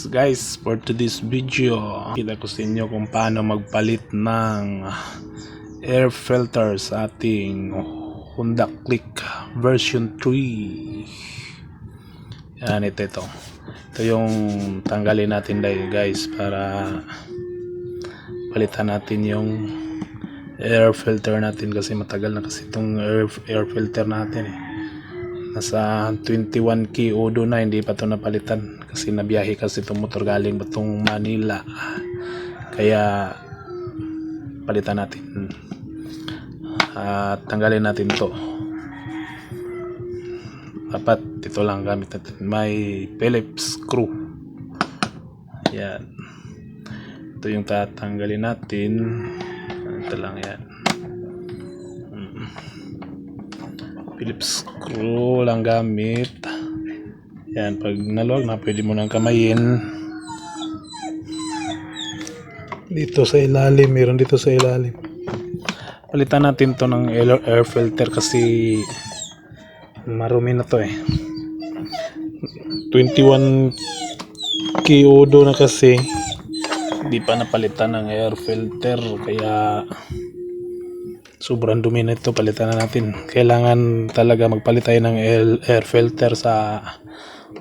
Guys, for today's video, kita ko sa inyo kung paano magpalit ng air filter sa ating Honda Click version 3. Yan, ito yung tanggalin natin dahil guys, para palitan natin yung air filter natin kasi matagal na kasi itong air filter natin nasa 21 kilo na, hindi pa ito napalitan kasi nabiyahe kasi itong motor galing batong Manila, kaya palitan natin at tanggalin natin to. Dapat ito lang gamit natin, may Phillips screw. Yan, ito yung tatanggalin natin, ito lang yan. Phillips screw lang gamit. Yan, pag naluwag na, pwede mo nang kamayin. Dito sa ilalim, meron dito sa ilalim. Palitan natin to ng air filter kasi marumi na to 21 kilo na kasi hindi pa napalitan ng air filter, kaya sobrang dumi na ito. Palitan na natin. Kailangan talaga magpalit tayo ng air filter sa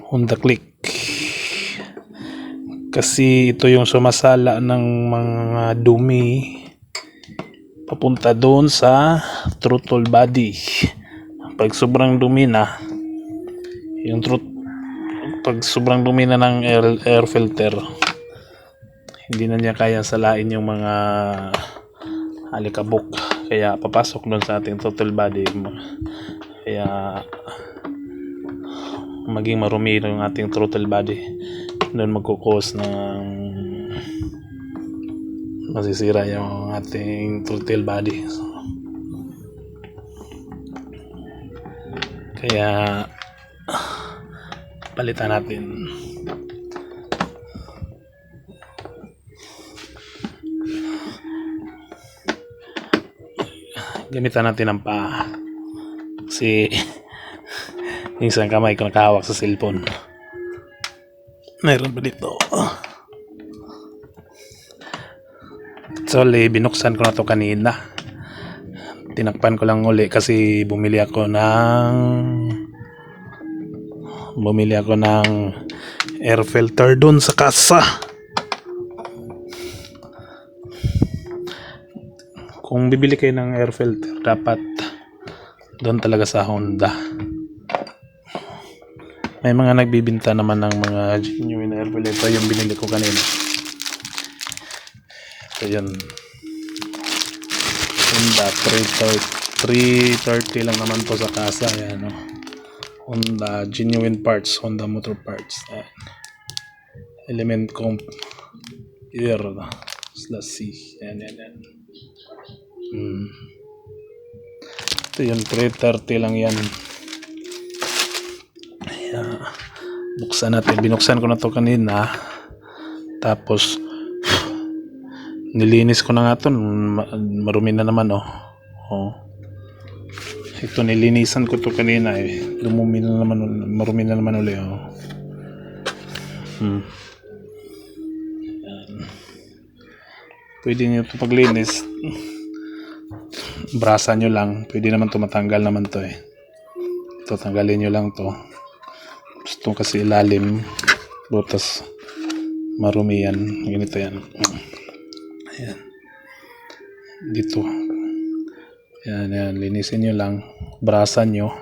Honda Click kasi ito yung sumasala ng mga dumi papunta doon sa throttle body. Pag sobrang dumi na yung pag sobrang dumi na ng air filter, hindi na niya kaya salain yung mga alikabok, kaya papasok doon sa ating throttle body, kaya maging marumi yung ating throttle body, doon magkukos ng masisira yung ating throttle body. Kaya palitan natin. Gamitan natin ang paa kasi yung isang kamay ko nakahawak sa cellphone. Meron ba dito? Actually, binuksan ko na to kanina. Tinakpan ko lang uli kasi bumili ako ng air filter doon sa kasa. Kung bibili kayo ng air filter, dapat doon talaga sa Honda. May mga nagbibinta naman ng mga genuine air filter. Yung binili ko kanina, ito yun, Honda 330 lang naman to sa kasa. Ayan, Honda genuine parts, Honda motor parts. Ayan. Element comp air /C. Ayan. Ito yun, 330 lang yan. Ayan. Buksan natin. Binuksan ko na to kanina, tapos nilinis ko na nga to. Marumi na naman ito, nilinisan ko to kanina marumi na naman ulit Pwede nyo ito paglinis, brasa nyo lang, pwede naman to, matanggal naman to ito, tanggalin nyo lang to. Gusto kasi ilalim, butas, marumi yan, ganito yan. Ayan, dito, yan, linisin nyo lang, brasa nyo,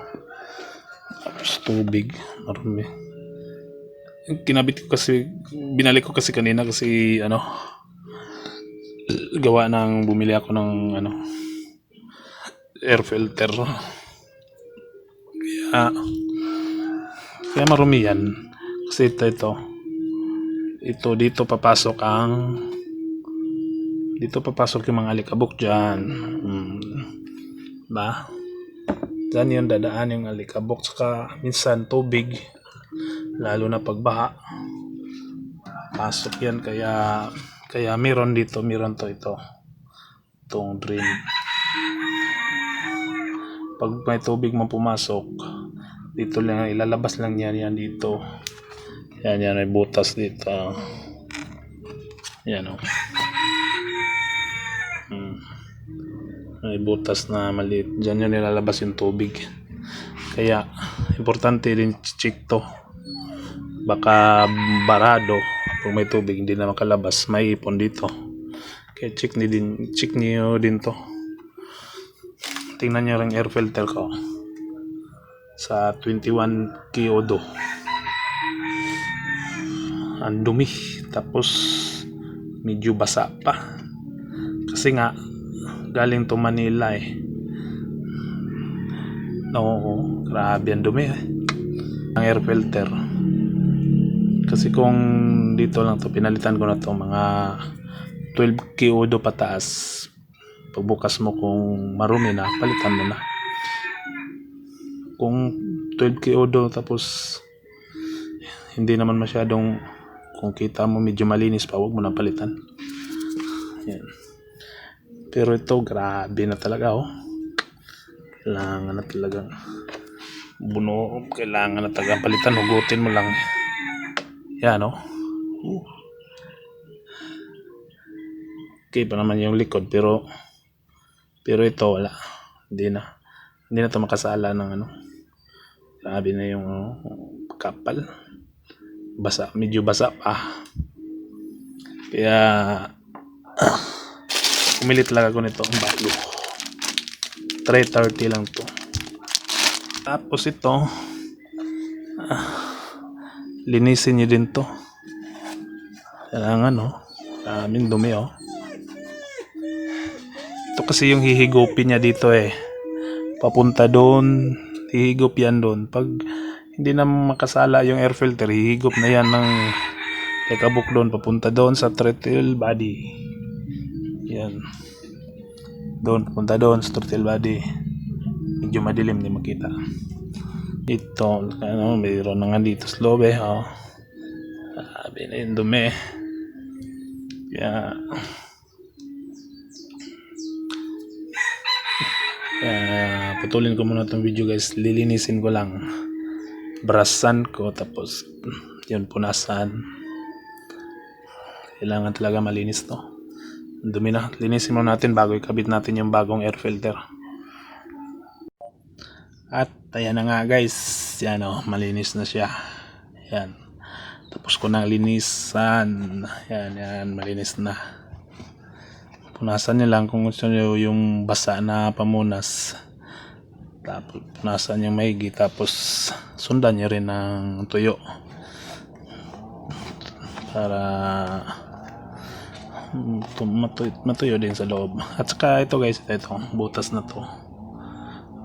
tapos tubig, marumi. Kinabit ko kasi, binalik ko kasi kanina kasi gawa ng bumili ako ng air filter, kaya marumi yan kasi ito dito papasok yung mga alikabok dyan. Dyan yun dadaan yung alikabok, saka minsan tubig, lalo na pagbaha, pasok yan. Kaya meron to itong drain. Pag may tubig mo pumasok dito lang, ilalabas lang yan dito. Yan, may butas dito. Yan o. May butas na maliit. Diyan yun nilalabas yung tubig. Kaya, importante din check to. Baka barado. Kung may tubig, hindi na makalabas. May ipon dito. Kaya check niyo din to. Tingnan nyo rin air filter ko. Sa 21 Kyodo. Ang dumi. Tapos, medyo basa pa. Kasi nga, galing to Manila eh. No, grabe ang dumi eh. Ang air filter. Kasi kung dito lang to, pinalitan ko na to mga 12 Kyodo pataas. Pagbukas mo kung marumi na, palitan mo na. Kung 12 Kyodo tapos hindi naman masyadong, kung kita mo medyo malinis pa, huwag mo na palitan. Yan. Pero ito, grabe na talaga oh. Kailangan na talagang buno, kailangan na talagang palitan, hugutin mo lang. Yan oh. Okay pa naman yung likod, pero ito wala. Hindi na ito makasala ng ano. Grabe na yung kapal. Basa, medyo basa pa. Kaya pumili talaga ako nito ang bago. 330 lang to. Tapos ito, linisin nyo din to. Kailangan daming dumi oh. Ito kasi yung hihigupin niya dito eh. Papunta doon, hihigop yan doon. Pag hindi na makasala yung air filter, hihigop na yan ng tekabuk doon, papunta doon sa throttle body. Yan. Doon, papunta doon sa throttle body. Medyo madilim, hindi makita. Ito, mayroon na nga dito sa loob eh. Sabi na yung dumi. Kaya putulin ko muna itong video guys. Lilinisin ko lang. Brasan ko, tapos yun, punasan. Kailangan talaga malinis to. Dumi na. Linisin muna natin bago ikabit natin yung bagong air filter. At ayan na nga guys. Yan malinis na siya. Yan. Tapos ko nang linisan. Yan, malinis na. Punasan nyo lang kung gusto nyo yung basa na pamunas. Tapos punasan yung maigi. Tapos sundan nyo rin ng tuyo. Para matuyo din sa loob. At saka ito guys, ito butas na to,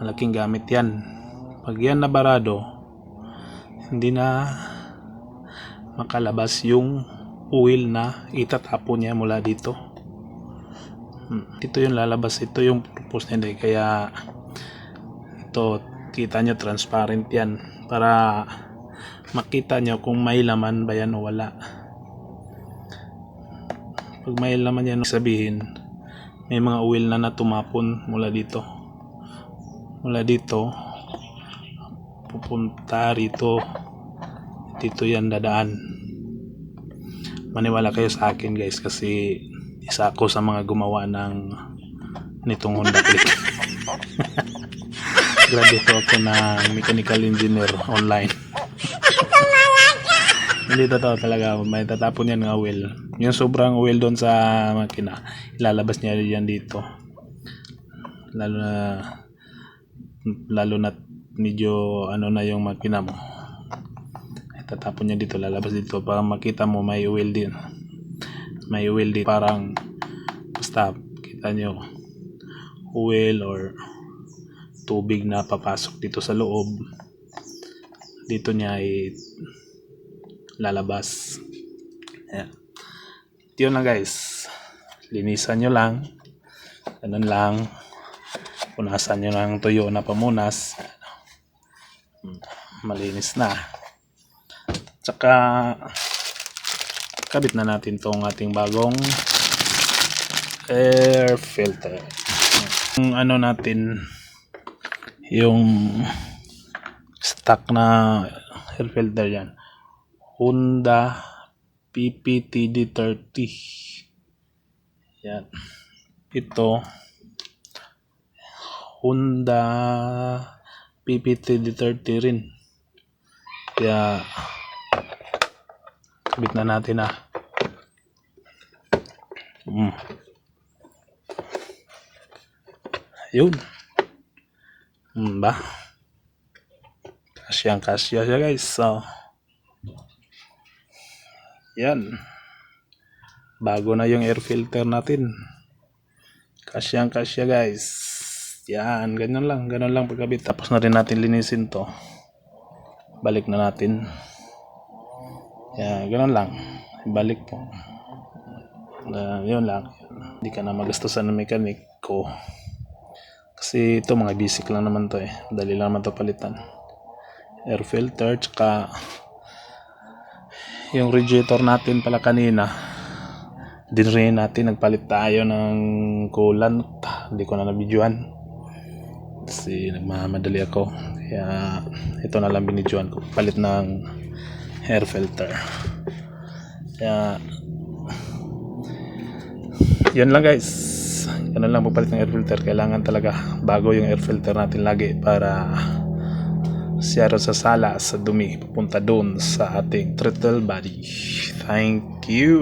malaking gamit yan. Pag yan nabarado, hindi na makalabas yung oil na itatapon niya mula dito. Ito yung lalabas, ito yung purpose niya. Kaya ito, kita nyo transparent yan para makita nyo kung may laman ba yan o wala. Pag may laman yan, sabihin may mga oil na tumapon mula dito. Mula dito pupunta rito. Dito yan dadaan. Maniwala kayo sa akin guys, kasi isa ako sa mga gumawa nitong Honda Click. Graduate ako ng mechanical engineer online. Hindi totoo talaga, may tatapon yan ng oil. Yung sobrang oil doon sa makina, ilalabas niya yan dito. Lalo na medyo na yung makina mo. Tatapon niya dito, lalabas dito para makita mo may oil din. May oil din, parang basta kita nyo oil or tubig na papasok dito sa loob. Dito niya lalabas. Ayan. Yun lang guys. Linisan nyo lang. Ganun lang. Punasan nyo ng tuyo na pamunas. Malinis na. Tsaka kabit na natin tong ating bagong air filter. Yung natin, yung stock na air filter yan, Honda PPTD30. Yan. Ito Honda PPTD30 rin. Kaya kabit na natin na. Yun. Ba? Kasya siya guys. So, yan. Bago na yung air filter natin. Kasya guys. Yan, ganyan lang. Ganun lang pagkabit. Tapos na rin natin linisin to. Balik na natin. Yan, ganun lang. Balik po. Yun lang. Hindi ka na magastusan ng mechanic ko. Kasi ito mga basic lang naman to eh. Dali lang naman to palitan. Air filter, tsaka yung radiator natin pala kanina. Din rin natin nagpalit tayo ng coolant. Hindi ko na nabidyoan. Kasi nagmamadali ako. Kaya ito na lang binidyoan ko. Palit ng air filter. Kaya yun lang guys. Ganun lang papalit ng air filter. Kailangan talaga bago yung air filter natin lagi para siya sa sala, sa dumi, pupunta doon sa ating throttle body. Thank you.